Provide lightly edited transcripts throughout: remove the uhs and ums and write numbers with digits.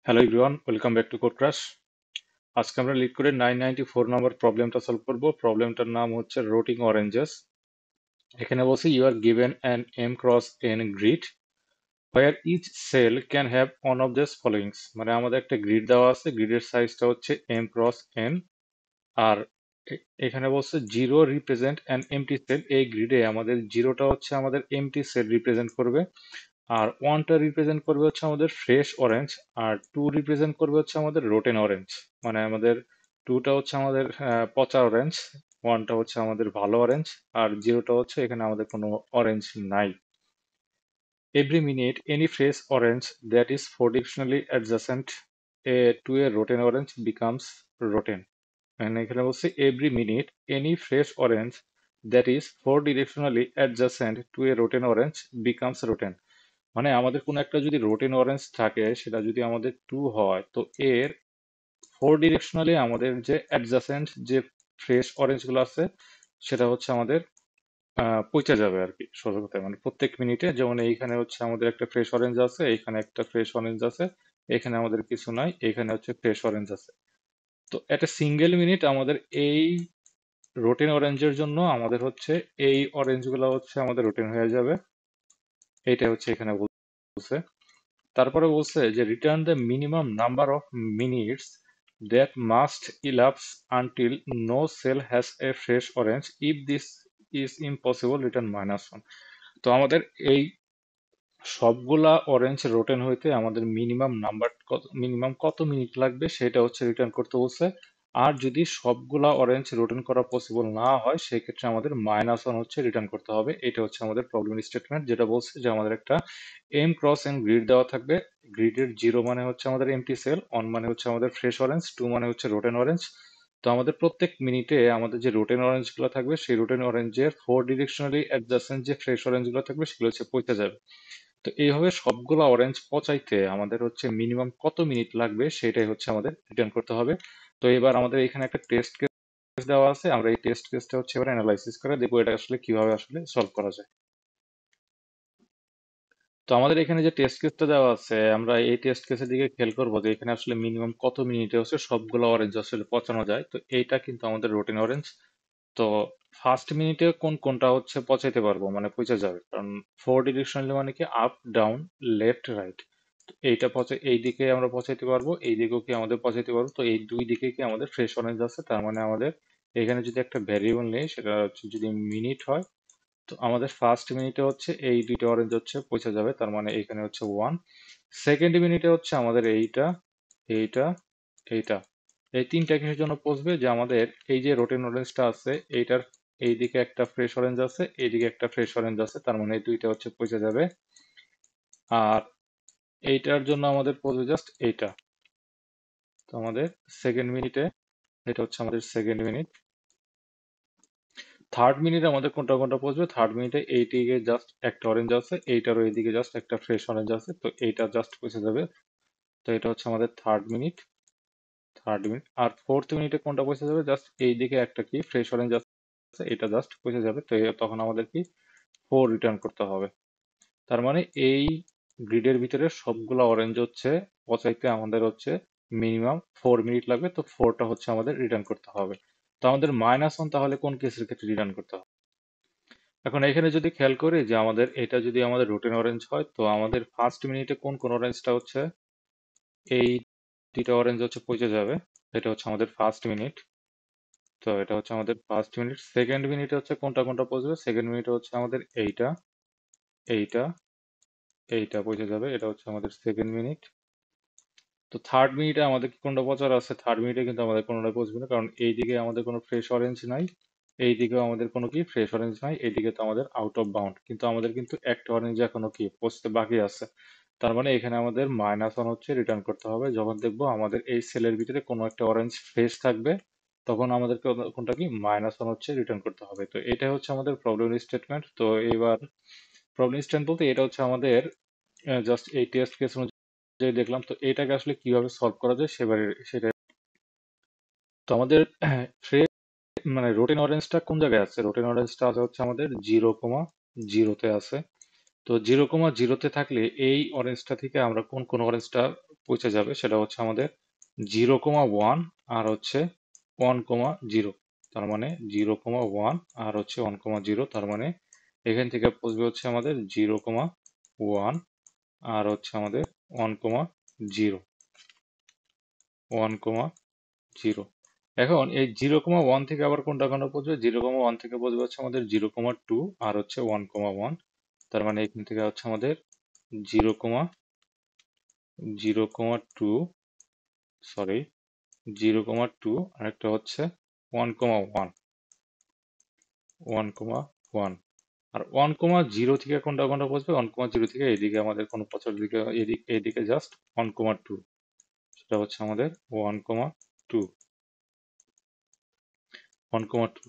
Hello everyone, welcome back to Code Crash. আজকে আমরা lead করে 994 নম্বর প্রবলেমটা সলভ করব। প্রবলেমটার নাম হচ্ছে রোটিং অরেঞ্জেস। এখানে বলছি you are given an M cross N grid where each cell can have one of this followings. মানে আমাদের একটা গ্রিড দেওয়া আছে, গ্রিডের সাইজটা হচ্ছে এম ক্রস এন। আর এখানে বলছে zero represent an empty cell. এই গ্রিডে আমাদের জিরোটা হচ্ছে আমাদের এমটি সেল রিপ্রেজেন্ট করবে, আর ওয়ানটা রিপ্রেজেন্ট করবে হচ্ছে আমাদের ফ্রেশ অরেঞ্জ, আর টু রিপ্রেজেন্ট করবে হচ্ছে আমাদের রোটেন অরেঞ্জ। মানে আমাদের টুটা হচ্ছে আমাদের পচা অরেঞ্জ, ওয়ানটা হচ্ছে আমাদের ভালো অরেঞ্জ, আর জিরোটা হচ্ছে এখানে আমাদের কোনো অরেঞ্জ নাই। Every minute any fresh orange that is four directionally adjacent to a rotten orange becomes rotten. মানে এখানে বলছে every minute any fresh orange that is four directionally adjacent to a rotten orange becomes rotten. মানে আমাদের কোনো একটা যদি rotten orange থাকে, সেটা যদি আমাদের টু হয়, তো এর ফোর ডিরেকশনালি আমাদের যে অ্যাডজাসেন্ট যে ফ্রেশ অরেঞ্জ গুলো আছে, সেটা হচ্ছে আমাদের পচে যাবে আর কি। সোজা কথায় মানে প্রত্যেক মিনিটে, যেমন এইখানে হচ্ছে আমাদের একটা ফ্রেশ অরেঞ্জ আছে, এইখানে একটা ফ্রেশ অরেঞ্জ আছে, এখানে আমাদের কিছু নাই, এখানে হচ্ছে ফ্রেশ অরেঞ্জ আছে। তো একটা সিঙ্গেল মিনিট আমাদের এই রোটেন অরেঞ্জের জন্য আমাদের হচ্ছে এই অরেঞ্জ গুলো হচ্ছে আমাদের রোটেন হয়ে যাবে। এইটা হচ্ছে এখানে বলছে। তারপরে বলছে যে return the minimum number of minutes that must elapse until no cell has a fresh orange, if this is impossible return -1। তো আমাদের এই সবগুলা অরেঞ্জ রোটেন হইতে আমাদের মিনিমাম কত মিনিট লাগবে সেটা হচ্ছে রিটার্ন করতে বলছে। আর যদি সবগুলা অরেঞ্জ রোটেন করা পসিবল না হয়, সেক্ষেত্রে আমাদের -1 হচ্ছে রিটার্ন করতে হবে। এটা হচ্ছে আমাদের প্রবলেম স্টেটমেন্ট, যেটা বলছে যে আমাদের একটা এম ক্রস এন গ্রিড দেওয়া থাকবে। গ্রিডের জিরো মানে হচ্ছে আমাদের এমটি সেল, ওয়ান মানে হচ্ছে আমাদের ফ্রেশ অরেঞ্জ, টু মানে হচ্ছে রোটেন অরেঞ্জ। তো আমাদের প্রত্যেক মিনিটে আমাদের যে রোটেন অরেঞ্জ গুলো থাকবে, সেই রোটেন অরেঞ্জের ফোর ডিরেকশনালি অ্যাডজাসেন্ট যে ফ্রেশ অরেঞ্জ গুলো থাকবে, সেগুলো হচ্ছে পচে যাবে। তো এইভাবে সবগুলো অরেঞ্জ পচাইতে আমাদের হচ্ছে মিনিমাম কত মিনিট লাগবে সেটাই হচ্ছে আমাদের রিটার্ন করতে হবে। তো এবার আমাদের এখানে একটা টেস্ট কেস দেওয়া আছে, আমরা এই টেস্ট কেসটা হচ্ছে এবার অ্যানালাইসিস করে দেখবো এটা আসলে কিভাবে আসলে সলভ করা যায়। তো আমাদের এখানে যে টেস্ট কেসটা দেওয়া আছে, আমরা এই টেস্ট কেসের দিকে খেয়াল করবো যে এখানে আসলে মিনিমাম কত মিনিটে হচ্ছে সবগুলো অরেঞ্জ আসলে পচানো যায়। তো এইটা কিন্তু আমাদের রুটিন অরেঞ্জ। তো ফার্স্ট মিনিটে কোনটা হচ্ছে পচাইতে পারবো, মানে পচে যাবে, কারণ ফোর ডিরেকশনালি মানে কি আপ ডাউন লেফট রাইট। এইটা এই দিকে আমরা পচাইতে পারবো, এই দিকেও কি আমাদের পচাইতে পারবো। তো এই দুই দিকে কি আমাদের ফ্রেশ অরেঞ্জ আছে, তার মানে আমাদের এখানে যদি একটা ভ্যারিয়েবল নেই, সেটা হচ্ছে যদি মিনিট হয়, তো আমাদের ফার্স্ট মিনিটে হচ্ছে এই দুইটা অরেঞ্জ হচ্ছে পৌঁছে যাবে, তার মানে এখানে হচ্ছে ওয়ান। সেকেন্ড মিনিটে হচ্ছে আমাদের এইটা, এইটা, এইটা, এই তিনটা কিসের জন্য পৌঁছবে, যে আমাদের এই যে রোটেন অরেঞ্জটা আছে, এইটার এইদিকে একটা ফ্রেশ অরেঞ্জ আছে, এইদিকে একটা ফ্রেশ অরেঞ্জ আছে, তার মানে এই দুইটা হচ্ছে পৌঁছে যাবে। আর এইটার জন্য আমাদের পৌঁছবে জাস্ট এইটা। তো আমাদের সেকেন্ড মিনিটে, এটা হচ্ছে আমাদের সেকেন্ড মিনিট। থার্ড মিনিটে আমাদের কোনটা কোনটা পৌঁছবে, থার্ড মিনিটে এইদিকে জাস্ট একটা অরেঞ্জ আছে, এইটারও এইদিকে জাস্ট একটা ফ্রেশ অরেঞ্জ আছে, তো এইটা জাস্ট পৌঁছে যাবে। তো এটা হচ্ছে আমাদের থার্ড মিনিট। আর ফোর্থ মিনিটে কোনটা পৌঁছে যাবে, জাস্ট এইদিকে একটা কি ফ্রেশ অরেঞ্জ আছে, এটা জাস্ট পৌঁছে যাবে। তো তখন আমাদের কি ফোর রিটার্ন করতে হবে। তার মানে এই গ্রিডের ভিতরে সবগুলা অরেঞ্জ হচ্ছে পচাইতে আমাদের হচ্ছে মিনিমাম 4 মিনিট লাগবে। তো ফোরটা হচ্ছে আমাদের রিটার্ন করতে হবে। তো আমাদের -1 তাহলে কোন কেসের ক্ষেত্রে রিটার্ন করতে হবে? এখন এখানে যদি খেয়াল করি যে আমাদের এটা যদি আমাদের রুটিন অরেঞ্জ হয়, তো আমাদের ফার্স্ট মিনিটে কোন কোন অরেঞ্জটা হচ্ছে, এই দুইটা অরেঞ্জ হচ্ছে পচে যাবে। এটা হচ্ছে আমাদের ফার্স্ট মিনিট। তো এটা হচ্ছে আমাদের ফার্স্ট মিনিট। সেকেন্ড মিনিটে হচ্ছে কোনটা কোনটা পচবে, সেকেন্ড মিনিটে হচ্ছে আমাদের এইটা, এইটা, এইটা পচে যাবে। এটা হচ্ছে আমাদের সেকেন্ড মিনিট। তো থার্ড মিনিটে আমাদের কি কোনটা পচার আছে, থার্ড মিনিটে কিন্তু আমাদের কোনোটা পচবে না, কারণ এইদিকে আমাদের কোনো ফ্রেশ অরেঞ্জ নাই, এইদিকেও আমাদের কোনো কি ফ্রেশ অরেঞ্জ নাই, এইদিকে তো আমাদের আউট অফ বাউন্ড, কিন্তু আমাদের কিন্তু একটা অরেঞ্জ এখনো কি পচতে বাকি আছে। তার মানে এখানে আমাদের -1 হচ্ছে রিটার্ন করতে হবে। যখন দেখবো আমাদের এই সেলের ভিতরে কোনো একটা অরেঞ্জ ফ্রেশ থাকবে, তখন আমাদেরকে কোনটা কি -1 হচ্ছে রিটার্ন করতে হবে। তো এটা হচ্ছে আমাদের প্রবলেম স্টেটমেন্ট। তো এবার প্রবলেম স্টেটমেন্ট বলতে এটা হচ্ছে আমাদের জাস্ট এই টেস্ট কেস অনুযায়ী দেখলাম। তো এটাকে আসলে কিভাবে সলভ করা যায় সেবারে সেটা। তো আমাদের মানে রোটেন অরেঞ্জটা কোন জায়গায় আছে, রোটেন অরেঞ্জটা আছে হচ্ছে আমাদের 0,0-তে আছে। তো 0,0-তে থাকলে এই অরেঞ্জটা থেকে আমরা কোন কোন অরেঞ্জটা পৌঁছে যাবে সেটা হচ্ছে আমাদের 0,1 আর হচ্ছে 1,0। তার মানে 0,1 আর হচ্ছে 1,0। তার মানে এখান থেকে পৌঁছবে হচ্ছে আমাদের 0,1 আর হচ্ছে আমাদের 1,0, 1,0। এখন এই 0,1 থেকে আবার কোনটা পৌঁছবে? 0,1 থেকে পৌঁছবে হচ্ছে আমাদের 0,2 আর হচ্ছে 1,1। তার মানে এখান থেকে হচ্ছে আমাদের 0,0,2, সরি 0,2 আর একটা হচ্ছে 1,1, 1,1। আর 1,0 থেকে কোনটা পৌঁছবে? 1,0 থেকে এদিকে আমাদের কোনো পথের দিকে এদিকে জাস্ট 1,2, সেটা হচ্ছে আমাদের 1,2, 1,2।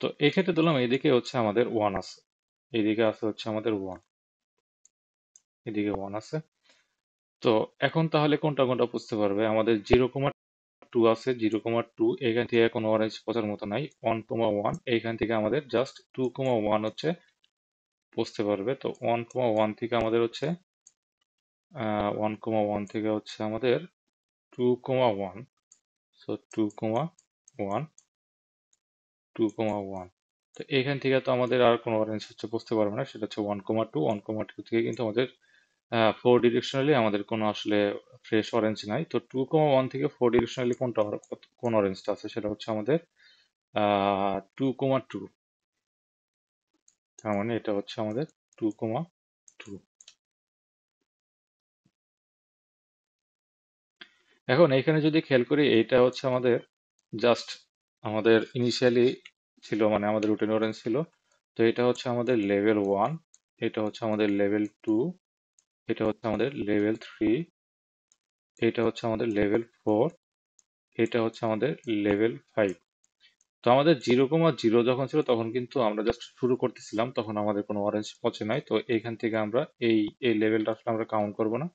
তো এক্ষেত্রে ধরলাম এদিকে হচ্ছে আমাদের 1 আছে, এদিকে আছে হচ্ছে আমাদের 1, এদিকে 1 আছে। তো এখন তাহলে কোনটা বুঝতে পারবে? আমাদের 0,2 আছে, 0,2 এখান থেকে কোনো অরেঞ্জ পচার মতো নাই। 1,1 এইখান থেকে আমাদের জাস্ট 2,1 হচ্ছে বুঝতে পারবে। তো 1,1 থেকে আমাদের হচ্ছে 1,1 থেকে হচ্ছে আমাদের 2,1, সো 2,1, 2,1। তো এখান থেকে তো আমাদের আর কোনো অরেঞ্জ হচ্ছে বুঝতে পারবে না, সেটা হচ্ছে 1,2, 1,2 থেকে কিন্তু আমাদের 4 ডিরেকশনালি আমাদের কোনো আসলে ফ্রেশ অরেঞ্জ নাই। তো 2,1 থেকে 4 ডিরেকশনালি কোন অরেঞ্জটা আছে সেটা হচ্ছে আমাদের 2,2। তার মানে এটা হচ্ছে আমাদের 2,2। এখন এইখানে যদি খেয়াল করি এইটা হচ্ছে আমাদের জাস্ট আমাদের ইনিশিয়ালি ছিল, মানে আমাদের রুটিন অরেঞ্জ ছিল। তো এটা হচ্ছে আমাদের লেভেল 1, এটা হচ্ছে আমাদের লেভেল 2, এটা হচ্ছে আমাদের লেভেল 3, এটা হচ্ছে আমাদের লেভেল 4, এটা হচ্ছে আমাদের লেভেল 5। তো আমাদের 0,0 যখন ছিল তখন কিন্তু আমরা জাস্ট শুরু করতেছিলাম, তখন আমাদের কোনো অরেঞ্জ পচে নাই। তো এইখান থেকে আমরা এই এই লেভেলটা আসলে আমরা কাউন্ট করব না,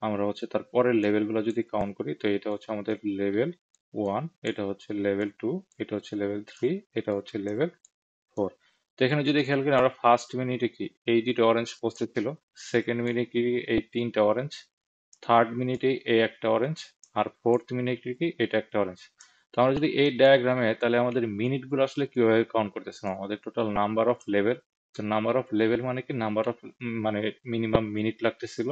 আমরা হচ্ছে তার পরের লেভেলগুলো যদি কাউন্ট করি। তো এটা হচ্ছে আমাদের লেভেল 1, এটা হচ্ছে লেভেল 2, এটা হচ্ছে লেভেল 3, এটা হচ্ছে লেভেল 4। তো এখানে যদি খেয়াল করি আমরা ফার্স্ট মিনিটে কি এই দুটো অরেঞ্জ পোস্টে ছিল, সেকেন্ড মিনিটে কি এই তিনটা অরেঞ্জ, থার্ড মিনিটে এই একটা অরেঞ্জ, আর ফোর্থ মিনিটে কি এটা একটা অরেঞ্জ। তো আমরা যদি এই ডায়াগ্রামে তাহলে আমাদের মিনিটগুলো আসলে কিভাবে কাউন্ট করতেছিলাম? আমাদের টোটাল নাম্বার অফ লেভেল, তো নাম্বার অফ লেভেল মানে কি নাম্বার অফ মানে মিনিমাম মিনিট লাগতেছিল।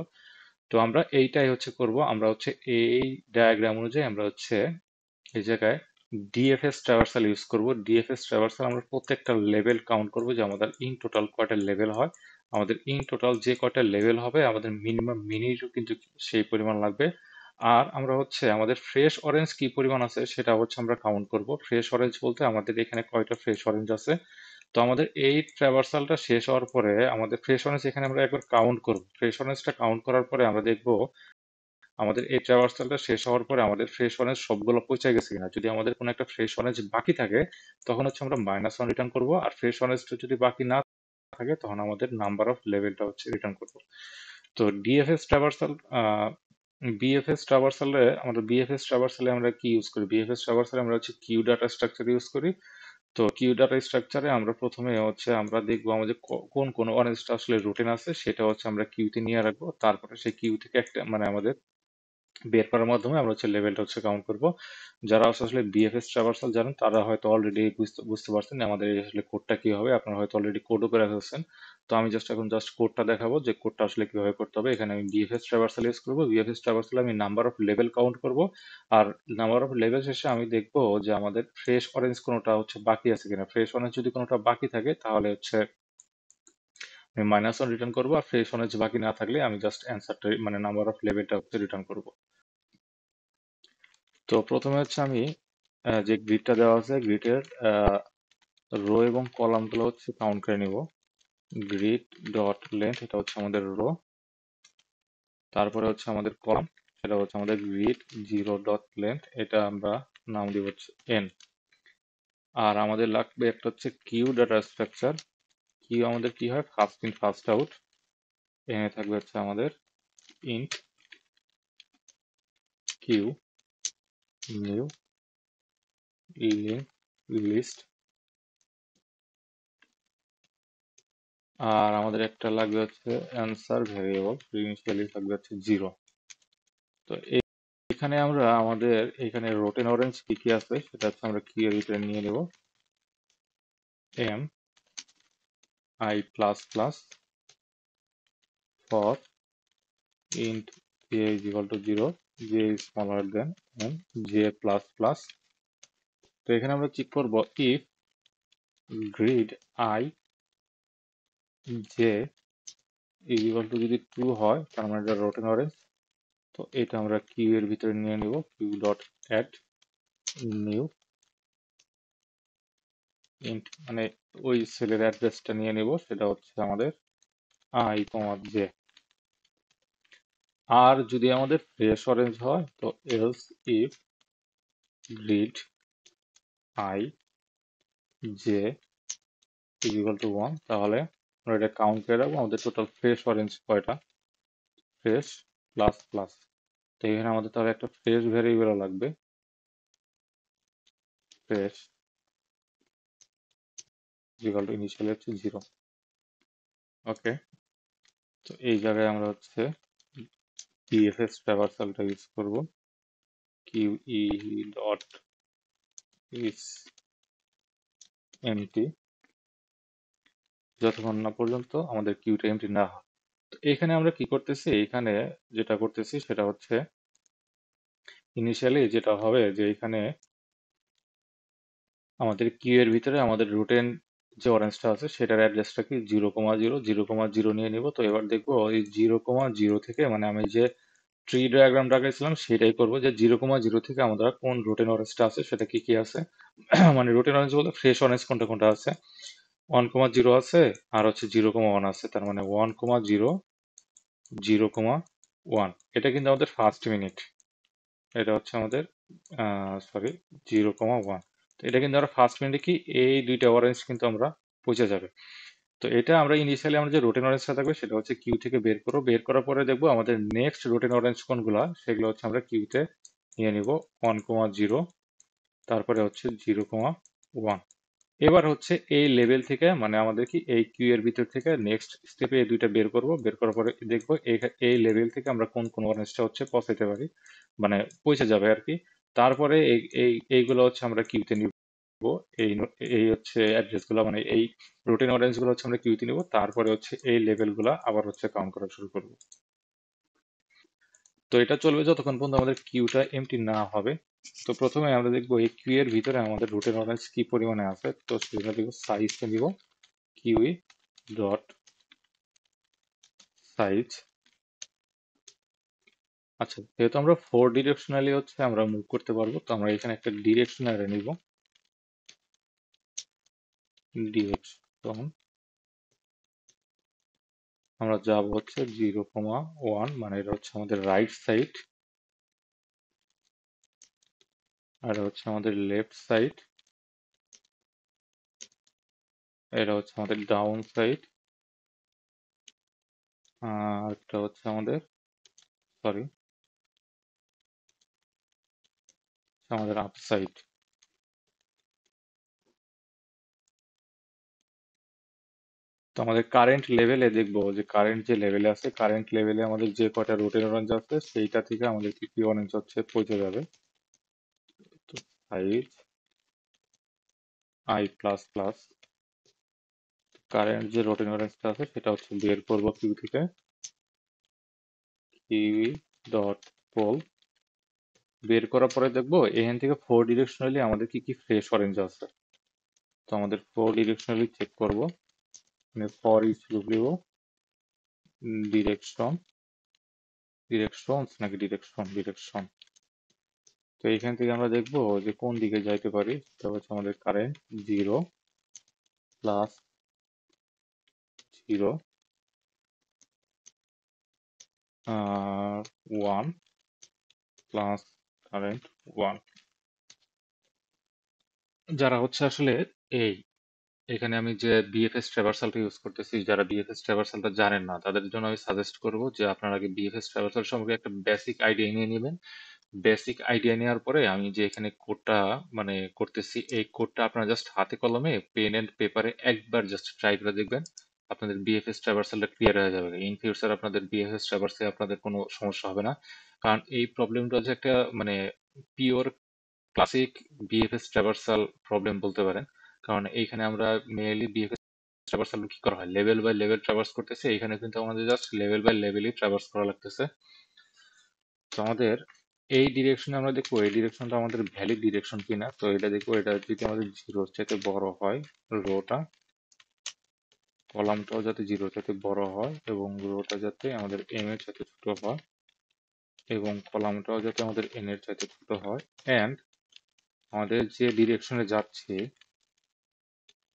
তো আমরা এইটাই হচ্ছে করব, আমরা হচ্ছে এই ডায়াগ্রাম অনুযায়ী আমরা হচ্ছে এই জায়গায় ডিএফএস ট্রাভার্সাল ইউজ করব। ডিএফএস ট্রাভার্সাল আমরা প্রত্যেকটা লেভেল কাউন্ট করব যে আমাদের ইন টোটাল কয়টা লেভেল হয়। আমাদের ইন টোটাল যে কয়টা লেভেল হবে আমাদের মিনিমাম মিনিটও কিন্তু সেই পরিমাণ লাগবে। আর আমরা হচ্ছে আমাদের ফ্রেশ অরেঞ্জ কি পরিমাণ আছে সেটা হচ্ছে আমরা কাউন্ট করব। ফ্রেশ অরেঞ্জ বলতে আমাদের এখানে কয়টা ফ্রেশ অরেঞ্জ আছে। তো আমাদের এই ট্রাভার্সালটা শেষ হওয়ার পরে আমাদের ফ্রেশ অরেঞ্জ এখানে আমরা একবার কাউন্ট করব। ফ্রেশ অরেঞ্জটা কাউন্ট করার পরে আমরা দেখব আমাদের এই ট্রাভার্সালটা শেষ হওয়ার পরে আমাদের ফ্রেশ অরেঞ্জ সবগুলো পৌঁছে গেছে কিনা। যদি আমাদের কোনো একটা ফ্রেশ অরেঞ্জ বাকি থাকে তখন হচ্ছে আমরা -1 রিটার্ন করব, আর ফ্রেশ অরেঞ্জটা যদি বাকি না থাকে তখন আমাদের নাম্বার অফ লেভেলটা হচ্ছে রিটার্ন করব। তো ডিএফএস ট্রাভার্সাল বিএফএস ট্রাভার্সালে আমরা কি ইউজ করি? বিএফএস ট্রাভার্সালে আমরা হচ্ছে কিউ ডাটা স্ট্রাকচার ইউজ করি। তো কিউ ডাটা স্ট্রাকচারে আমরা প্রথমে হচ্ছে আমরা দেখবো আমাদের কোন অরেঞ্জটা আসলে রুটিন আছে সেটা হচ্ছে আমরা কিউতে নিয়ে রাখবো। তারপরে সেই কিউ থেকে একটা মানে আমাদের বের করার মাধ্যমে আমরা হচ্ছে লেভেলটা হচ্ছে কাউন্ট করব। যারা আসলে বিএফএস ট্রাভার্সাল জানেন তারা হয়তো অলরেডি বুঝতে পারছেন যে আমাদের এই আসলে কোডটা কি হবে। আপনারা হয়তো অলরেডি কোডও করে ফেলছেন। তো আমি জাস্ট কোডটা দেখাবো যে কোডটা আসলে কিভাবে করতে হবে। এখানে আমি বিএফএস ট্রাভার্সাল ইউজ করব। বিএফএস ট্রাভার্সালে আমি নাম্বার অফ লেভেল কাউন্ট করব। আর নাম্বার অফ লেভেল শেষে আমি দেখবো যে আমাদের ফ্রেশ অরেঞ্জ কোনোটা হচ্ছে বাকি আছে কিনা। ফ্রেশ অরেঞ্জ যদি কোনোটা বাকি থাকে তাহলে হচ্ছে আমি -1 রিটার্ন করবো, আর ফ্রেশ অরেঞ্জ বাকি না থাকলে আমি জাস্ট অ্যান্সারটা মানে নাম্বার অফ লেভেলটা হচ্ছে রিটার্ন করব। তো প্রথমে হচ্ছে আমি যে গ্রিডটা দেওয়া আছে গ্রিডের রো এবং কলামগুলো হচ্ছে কাউন্ট করে নিব। গ্রিড ডট লেন্থ এটা হচ্ছে আমাদের রো, তারপরে হচ্ছে আমাদের কলাম সেটা হচ্ছে আমাদের গ্রিড 0 ডট লেন্থ, এটা আমরা নাম দিব হচ্ছে এন। আর আমাদের লাগবে একটা হচ্ছে কিউ ডাটা স্ট্রাকচার। কিউ আমাদের কি হয়? First in first out. এখানে থাকবে হচ্ছে আমাদের ইন্ট কিউ নিউ লিস্ট। আর আমাদের একটা লাগবে হচ্ছে অ্যান্সার ভ্যারিয়েবল, ইনিশিয়ালি থাকবে হচ্ছে 0। তো এখানে আমরা আমাদের এখানে রোটেন অরেঞ্জ কি কি আছে সেটা হচ্ছে আমরা কি এর ভিতরে নিয়ে নেব m i plus plus for int j is equal to 0, j is smaller than and j plus plus। তো এখানে আমরা চেক করব if grid I j is equal to যদি ট্রু হয় তার মানে এটা রোটেন অরেঞ্জ। তো এটা আমরা কিউ এর ভিতরে নিয়ে নিব Q dot add new int মানে ওই সেলের অ্যাড্রেসটা নিয়ে নিব সেটা হচ্ছে আমাদের আই কমা জে। আর যদি আমাদের ফ্রেশ অরেঞ্জ হয় তো else if grid i j is equal to 1, তাহলে আমরা এটা কাউন্ট করে রাখবো আমাদের টোটাল ফ্রেশ অরেঞ্জ কয়টা ফ্রেশ প্লাস প্লাস। তো এখানে আমাদের তাহলে একটা ফ্রেশ ভ্যারিয়েবল লাগবে ফ্রেশ ইকুয়াল টু ইনিশিয়াল হচ্ছে 0। ওকে, তো এই জায়গায় আমরা হচ্ছে ডিএফএস ট্রাভার্সালটা ইউজ করব কিউ ই ডট ইজ এমটি যতক্ষণ না পর্যন্ত আমাদের কিউটা এমটি না হয়। তো এখানে আমরা কি করতেছি এখানে যেটা করতেছি সেটা হচ্ছে ইনিশিয়ালি যেটা হবে যে এখানে আমাদের কিউ এর ভিতরে আমাদের রুটেন যে অরেঞ্জটা আছে সেটার অ্যাড্রেসটা কি 0,0 নিয়ে নিব। তো এবার দেখবো এই 0,0 থেকে মানে আমি যে ট্রি ডায়াগ্রাম দেখাইছিলাম সেটাই করব যে 0,0 থেকে আমরা কোন রুটেন অরেঞ্জটা আছে সেটা কি কি আছে মানে রুটেন অরেঞ্জ বলতে ফ্রেশ অরেঞ্জ কোনটা কোনটা আছে 1,0 আছে আর হচ্ছে 0,1 আছে, তার মানে 1,0 0,1 এটা কিন্তু আমাদের ফার্স্ট মিনিট, এটা হচ্ছে আমাদের সরি 0,1। তো এটা কিন্তু আমরা ফার্স্ট মিনিটে কি এই দুইটা অরেঞ্জ কিন্তু আমরা পৌঁছে যাবে। তো এটা আমরা ইনিশিয়ালি আমরা যে রোটেন অরেঞ্জটা থাকবে সেটা হচ্ছে কিউ থেকে বের করবো, বের করার পরে দেখবো আমাদের নেক্সট রোটেন অরেঞ্জ কোনগুলা সেগুলো হচ্ছে আমরা কিউতে নিয়ে নিব 1,0, তারপরে হচ্ছে 0,1। এবার হচ্ছে এই লেভেল থেকে মানে আমাদের কি এই কিউ এর ভিতর থেকে নেক্সট স্টেপে এই দুইটা বের করব, বের করার পরে দেখবো এই লেভেল থেকে আমরা কোন কোন অরেঞ্জটা হচ্ছে পৌঁছাতে পারি মানে পৌঁছে যাবে আর কি। তারপরে এইগুলো হচ্ছে আমরা কিউতে নিব, এই হচ্ছে অ্যাড্রেস গুলো মানে এই রুটিন অরেঞ্জ গুলো হচ্ছে আমরা কিউতে নিব, তারপরে হচ্ছে এই লেভেল গুলা আবার হচ্ছে কাউন্ট করা শুরু করব। তো এটা চলবে যতক্ষণ পর্যন্ত আমাদের কিউটা এমটি না হবে। তো প্রথমে আমরা দেখবো এই কিউ এর ভিতরে আমাদের রুটেন অরেঞ্জ কি পরিমাণে আছে। তো সেটা দেখবো সাইজটা নিব কিউই ডট সাইজ। আচ্ছা, যেহেতু আমরা 4 ডিরেকশনালি হচ্ছে আমরা মুভ করতে পারবো তো আমরা এখানে একটা ডিরেকশন অ্যারে নিব ডিরেকশন। আমরা যাব হচ্ছে 0,1 মানে এটা হচ্ছে আমাদের রাইট সাইড আর হচ্ছে আমাদের লেফট সাইড, এটা হচ্ছে আমাদের ডাউন সাইড আর এটা হচ্ছে আমাদের সরি আমাদের আপ সাইড। তো আমাদের কারেন্ট লেভেলে দেখবো যে কারেন্ট যে লেভেলে আছে কারেন্ট লেভেলে আমাদের যে কটা রুটেন অরেঞ্জ আছে সেইটা থেকে আমাদের কি কি অরেঞ্জ হচ্ছে পৌঁছে যাবে। তো size I plus plus current যে রোটেন অরেঞ্জটা আছে সেটা হচ্ছে বের করবো কিউ থেকে কিউ ডট পোল। বের করার পরে দেখবো এখান থেকে 4 ডিরেকশনালি আমাদের কি কি ফ্রেশ অরেঞ্জ আছে। তো আমাদের 4 ডিরেকশনালি চেক করবো মানে ফর ইচ লুপ নিব ডিরেকশন ডিরেকশনস নাকি ডিরেকশন ডিরেকশন। তো এখান থেকে আমরা দেখবো যে কোন দিকে যাইতে পারি, সেটা হচ্ছে আমাদের কারেন্ট 0 প্লাস 0 1 প্লাস কারেন্ট 1। যারা হচ্ছে আসলে এই এখানে আমি যে বিএফএস ট্রাভার্সালটা ইউজ করতেছি, যারা বিএফএস ট্রাভার্সালটা জানেন না তাদের জন্য আমি সাজেস্ট করব যে আপনারা আগে বিএফএস ট্রাভার্সাল সম্পর্কে একটা বেসিক আইডিয়া নিয়ে নেবেন। বেসিক আইডিয়া নেওয়ার পরে আমি যে এখানে কোডটা মানে করতেছি এই কোডটা আপনারা জাস্ট হাতে কলমে পেন এন্ড পেপারে একবার জাস্ট ট্রাই করে দেখবেন, আপনাদের বিএফএস ট্রাভার্সালটা ক্লিয়ার হয়ে যাবে। ইন ফিউচার আপনাদের বিএফএস ট্রাভার্সে আপনাদের কোনো সমস্যা হবে না, কারণ এই প্রবলেমটা হচ্ছে একটা মানে pure classic BFS traversal problem বলতে পারেন। কারণ এইখানে আমরা মেইনলি বিএফএস ট্রাভার্সাল কি করা হয়, লেভেল বাই লেভেল ট্রাভার্স করতেছে, এখানে কিন্তু আমাদের জাস্ট লেভেল বাই লেভেলই ট্রাভার্স করা লাগতেছে। তো আমাদের এই ডিরেকশনে আমরা দেখবো এই ডিরেকশনটা আমাদের ভ্যালিড ডিরেকশন কিনা। তো এটা দেখবো, এটা যদি আমাদের জিরোর চাইতে বড় হয় রোটা, কলামটাও যাতে জিরোর চাইতে বড় হয় এবং রোটা যাতে আমাদের এম এর চাইতে ছোট হয় এবং কলামটাও যাতে আমাদের এন এর চাইতে ছোট হয়। অ্যান্ড আমাদের যে ডিরেকশনে যাচ্ছে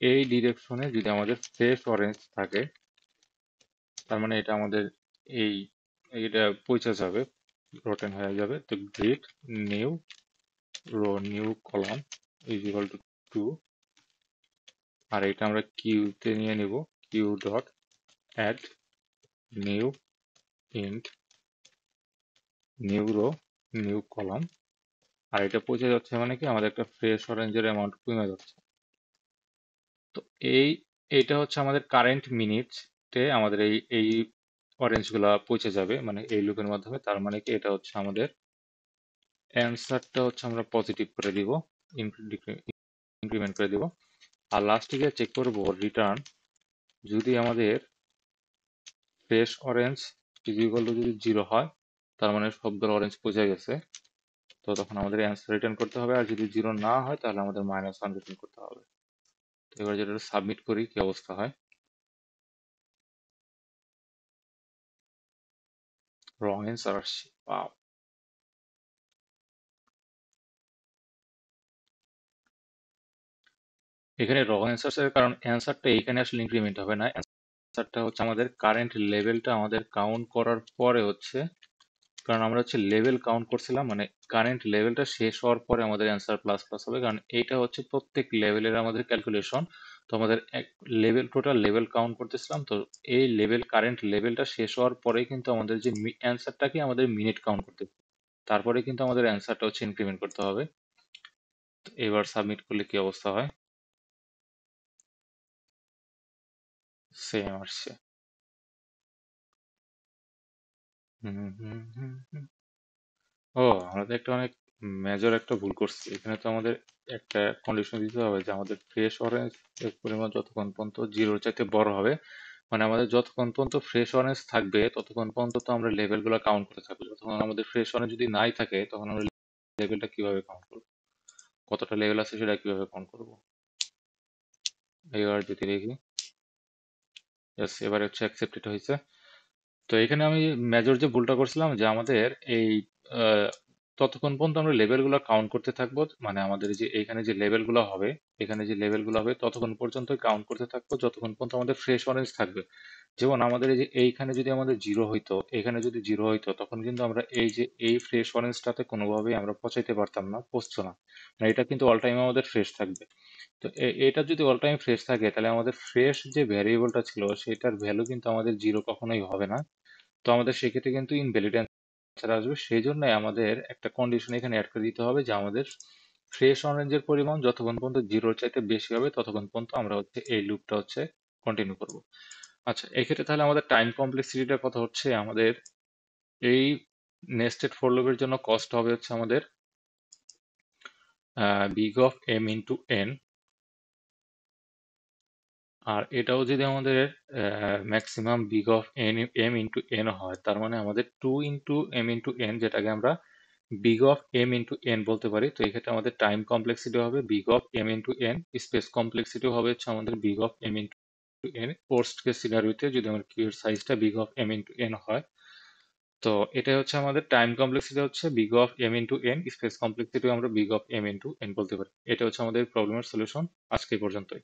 এই ডিরেকশনে যদি আমাদের ফ্রেশ অরেঞ্জ থাকে, তার মানে এটা আমাদের এই এটা পৌঁছে যাবে, রোটেন হয়ে যাবে। তো grid new row new column is equal to 2, আর এটা আমরা কিউতে নিয়ে নিব, Q dot add new int new row new column. আর এটা পৌঁছে যাচ্ছে মানে কি আমাদের একটা ফ্রেশ অরেঞ্জের অ্যামাউন্ট কমে যাচ্ছে। তো এইটা হচ্ছে আমাদের কারেন্ট মিনিটে আমাদের এই এই অরেঞ্জ গুলা পৌঁছে যাবে মানে এই লুপের মাধ্যমে। তার মানে কি এটা হচ্ছে আমাদের অ্যান্সারটা হচ্ছে আমরা পজিটিভ করে দিব, ইনক্রিমেন্ট করে দিব। আর লাস্টে গিয়ে চেক করবো রিটার্ন, যদি আমাদের fresh orange is equal two যদি 0 হয়, তার মানে সবগুলো অরেঞ্জ পচে গেছে, তো তখন আমাদের অ্যান্সার রিটার্ন করতে হবে। আর যদি 0 না হয় তাহলে আমাদের -1 রিটার্ন করতে হবে। তো এবার যেটা সাবমিট করি কি অবস্থা হয়, রং অ্যান্সার আসছে। Wow! এখানে রং অ্যান্সার কারণ অ্যান্সারটা এইখানে আসলে ইনক্রিমেন্ট হবে না, অ্যান্সারটা হচ্ছে আমাদের কারেন্ট লেভেলটা আমাদের কাউন্ট করার পরে হচ্ছে, কারণ আমরা হচ্ছে লেভেল কাউন্ট করছিলাম মানে কারেন্ট লেভেলটা শেষ হওয়ার পরে আমাদের অ্যান্সার প্লাস প্লাস হবে, কারণ এইটা হচ্ছে প্রত্যেক লেভেলের আমাদের ক্যালকুলেশন। তো আমাদের এক লেভেল টোটাল লেভেল কাউন্ট করতেছিলাম, তো এই লেভেল কারেন্ট লেভেলটা শেষ হওয়ার পরেই কিন্তু আমাদের যে অ্যান্সারটাকে আমাদের মিনিট কাউন্ট করতে হবে। তারপরে কিন্তু আমাদের অ্যান্সারটা হচ্ছে ইনক্রিমেন্ট করতে হবে। তো এবার সাবমিট করলে কি অবস্থা হয়, সেম আসছে। হুম হুম হুম হুম। ও, আমরা তো একটা অনেক মেজর একটা ভুল করছি এখানে। তো আমাদের একটা কন্ডিশন দিতে হবে যে আমাদের ফ্রেশ অরেঞ্জ এর পরিমাণ যতক্ষণ পর্যন্ত 0-র চাইতে বড় হবে, মানে আমাদের যতক্ষণ পর্যন্ত ফ্রেশ অরেঞ্জ থাকবে ততক্ষণ পর্যন্ত তো আমরা লেভেলগুলো কাউন্ট করে থাকবো। যতক্ষণ আমাদের ফ্রেশ অরেঞ্জ যদি নাই থাকে তখন আমরা লেভেলটা কিভাবে কাউন্ট করবো, কতটা লেভেল আছে সেটা কিভাবে কাউন্ট করবো। এবার যদি দেখি, yes, এবার হচ্ছে অ্যাকসেপ্টেড হয়েছে। তো এখানে আমি মেজর যে ভুলটা করছিলাম যে আমাদের এই আহ, ততক্ষণ পর্যন্ত আমরা লেভেলগুলো কাউন্ট করতে থাকবো, মানে আমাদের যে এইখানে যে লেভেলগুলো হবে, এখানে যে লেভেলগুলো হবে ততক্ষণ পর্যন্ত কাউন্ট করতে থাকবো যতক্ষণ পর্যন্ত আমাদের ফ্রেশ অরেঞ্জ থাকবে। যেমন আমাদের এই যে এইখানে যদি আমাদের 0 হইতো, এখানে যদি 0 হইতো, তখন কিন্তু আমরা এই যে এই ফ্রেশ অরেঞ্জটাতে কোনোভাবেই আমরা পচাইতে পারতাম না, পচতো না, মানে এটা কিন্তু অল টাইম আমাদের ফ্রেশ থাকবে। তো এটা যদি অল টাইম ফ্রেশ থাকে তাহলে আমাদের ফ্রেশ যে ভ্যারিয়েবলটা ছিল সেটার ভ্যালু কিন্তু আমাদের 0 কখনোই হবে না। তো আমাদের সেক্ষেত্রে কিন্তু ইনভ্যালিড অ্যান্সার আসবে। সেই জন্য আমাদের একটা কন্ডিশন এখানে অ্যাড করে দিতে হবে যে আমাদের ফ্রেশ অরেঞ্জের পরিমাণ যতক্ষণ পর্যন্ত 0-র চাইতে বেশি হবে ততক্ষণ পর্যন্ত আমরা হচ্ছে এই লুপটা হচ্ছে কন্টিনিউ করব। আচ্ছা, এক্ষেত্রে তাহলে আমাদের টাইম কমপ্লেক্সিটিটার কথা হচ্ছে আমাদের এই নেস্টেড ফর লুপের জন্য কস্ট হবে হচ্ছে আমাদের big of M into N. আর এটাও যদি আমাদের maximum big of M into N হয়, তার মানে আমাদের 2 × m × n, যেটাকে আমরা big of M into N বলতে পারি। তো এক্ষেত্রে আমাদের টাইম কমপ্লেক্সিটি হবে big of M into N, space complexity হবে হচ্ছে আমাদের big of M into N. Worst case সিনারিওতে যদি আমার কিউর সাইজটা big of M into N হয়, তো এটা হচ্ছে আমাদের টাইম কমপ্লেক্সিটি হচ্ছে big of M into N, space complexity আমরা big of M into N বলতে পারি। এটা হচ্ছে আমাদের প্রবলেমের সলিউশন আজকে এই পর্যন্তই।